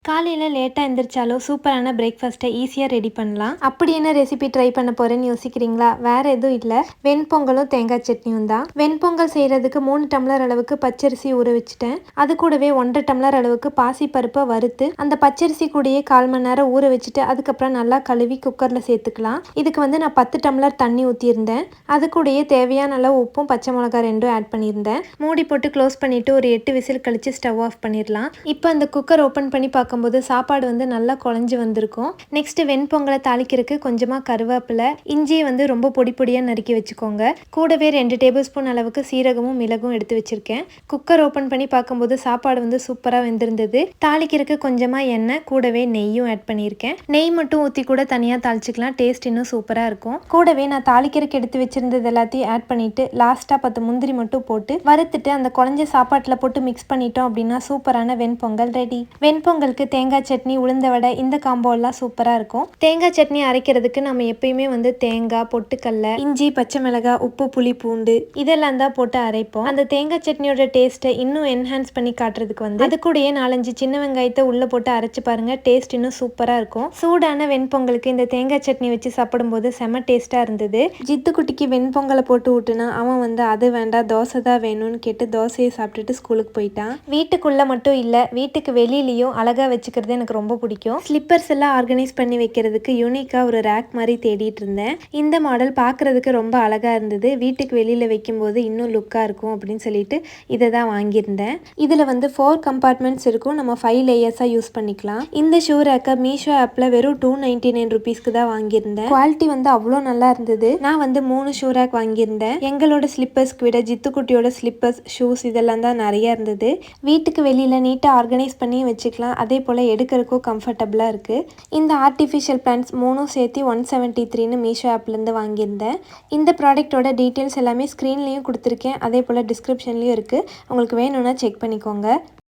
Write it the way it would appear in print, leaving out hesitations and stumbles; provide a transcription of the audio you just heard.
காலையில் லேட்டாக எழுந்திரிச்சாலும் சூப்பரான பிரேக்ஃபாஸ்ட்டை ஈஸியாக ரெடி பண்ணலாம். அப்படி என்ன ரெசிபி ட்ரை பண்ண போகிறேன்னு யோசிக்கிறீங்களா? வேறு எதுவும் இல்லை, வெண்பொங்கலும் தேங்காய் சட்னியும் தான். வெண்பொங்கல் செய்கிறதுக்கு 3 டம்ளர் அளவுக்கு பச்சரிசி ஊற வச்சுட்டேன். அது கூடவே 1.5 டம்ளர் அளவுக்கு பாசிப்பருப்பை வறுத்து அந்த பச்சரிசி கூடயே 1/4 மணி நேரம் ஊற வச்சுட்டு அதுக்கப்புறம் நல்லா கழுவி குக்கரில் சேர்த்துக்கலாம். இதுக்கு நான் 10 டம்ளர் தண்ணி ஊற்றியிருந்தேன். அது கூடயே தேவையான அளவு உப்பும் பச்சை மிளகாய் 2 ஆட் பண்ணியிருந்தேன். மூடி போட்டு க்ளோஸ் பண்ணிவிட்டு ஒரு 8 விசில் கழித்து ஸ்டவ் ஆஃப் பண்ணிடலாம். இப்போ அந்த குக்கர் ஓப்பன் பண்ணி பார்க்கும்போது சாப்பாடு நல்லா குழஞ்சி வந்திருக்கும். நெக்ஸ்ட் வெண்பொங்கலை தாளிக்கிறதுக்கு கொஞ்சமாக கருவேப்பிலை, இஞ்சியை ரொம்ப பொடி பொடியாக நறுக்கி வச்சுக்கோங்க. கூடவே 2 டேபிள் ஸ்பூன் அளவுக்கு சீரகமும் மிளகும் எடுத்து வச்சிருக்கேன். குக்கர் ஓப்பன் பண்ணி பார்க்கும்போது சாப்பாடு சூப்பராக வெந்திருந்தது. தாளிக்கிறதுக்கு கொஞ்சமாக எண்ணெய் கூடவே நெய்யும் ஆட் பண்ணியிருக்கேன். நெய் மட்டும் ஊற்றி கூட தனியாக தாளிச்சிக்கலாம், டேஸ்ட் இன்னும் சூப்பராக இருக்கும். கூடவே நான் தாளிக்கிறதுக்கு எடுத்து வச்சிருந்தது எல்லாத்தையும் ஆட் பண்ணிட்டு லாஸ்ட்டாக 10 முந்திரி மட்டும் போட்டு வறுத்துட்டு அந்த குழஞ்ச சாப்பாட்டில் போட்டு மிக்ஸ் பண்ணிட்டோம் அப்படின்னா சூப்பரான வெண்பொங்கல் ரெடி. வெண்பொங்கலுக்கு தேங்காய் சட்னி, உளுந்த வடை இந்த காம்போ எல்லாம் சூப்பராக இருக்கும். தேங்காய் சட்னி அரைக்கிறதுக்கு நம்ம எப்பயுமே தேங்காய், பொட்டுக்கல்ல, இஞ்சி, பச்சை மிளகாய், உப்பு, புளி, பூண்டு இதெல்லாம் தான் போட்டு அரைப்போம். அந்த தேங்காய் சட்னியோட டேஸ்ட்டை இன்னும் என்ஹான்ஸ் பண்ணி காட்டுறதுக்கு அது கூடயே 4-5 சின்ன வெங்காயத்தை உள்ள போட்டு அரைச்சு பாருங்க, டேஸ்ட் இன்னும் சூப்பராக இருக்கும். சூடான வெண்பொங்கலுக்கு இந்த தேங்காய் சட்னி வச்சு சாப்பிடும்போது செம டேஸ்ட்டாக இருந்தது. ஜித்து குட்டிக்கு வெண்பொங்கலை போட்டு விட்டுனா அவன் அது வேண்டாம் தோசை தான் வேணும்னு கேட்டு தோசையை சாப்பிட்டுட்டு ஸ்கூலுக்கு போயிட்டான். வீட்டுக்குள்ள மட்டும் இல்லை, வீட்டுக்கு வெளியிலையும் அழகாக வச்சுக்கிறது எனக்கு ரொம்ப பிடிக்கும். ஸ்லிப்பர்ஸ் எல்லாம் ஆர்கனைஸ் பண்ணி வைக்கிறதுக்கு யூனிக்காக ஒரு ரேக் மாதிரி தேடிட்டு இருந்தேன். இந்த மாடல் பார்க்குறதுக்கு ரொம்ப அழகாக இருந்தது. வீட்டுக்கு வெளியில் வைக்கும்போது இன்னும் லுக்காக இருக்கும் அப்படின்னு சொல்லிட்டு இதை தான் வாங்கியிருந்தேன். இதில் 4 கம்பார்ட்மெண்ட்ஸ் இருக்கும். நம்ம 5 லேயர்ஸாக யூஸ் பண்ணிக்கலாம். இந்த ஷூ ரேக்கை மீஷோ ஆப்பில் வெறும் 299 ருபீஸ்க்கு தான் வாங்கியிருந்தேன். குவாலிட்டி அவ்வளோ நல்லா இருந்தது. நான் 3 ஷூ ரேக் வாங்கியிருந்தேன். எங்களோட ஸ்லிப்பர்ஸ்க்கு விட ஜித்துக்குட்டியோட ஸ்லிப்பர்ஸ், ஷூஸ் இதெல்லாம் தான் நிறைய இருந்தது. வீட்டுக்கு வெளியில் நீட்டாக ஆர்கனைஸ் பண்ணி வச்சுக்கலாம். அதே போல் எடுக்கிறதுக்கும் கம்ஃபர்டபுளாக இருக்குது. இந்த ஆர்டிஃபிஷியல் பிளான்ட்ஸ் 3 சேர்த்து 173ன்னு மீஷோ ஆப்லேருந்து வாங்கியிருந்தேன். இந்த ப்ராடக்டோட டீட்டெயில்ஸ் எல்லாமே ஸ்க்ரீன்லேயும் கொடுத்துருக்கேன், அதே போல் டிஸ்கிரிப்ஷன்லேயும் இருக்குது. உங்களுக்கு வேணும்னா செக் பண்ணிக்கோங்க.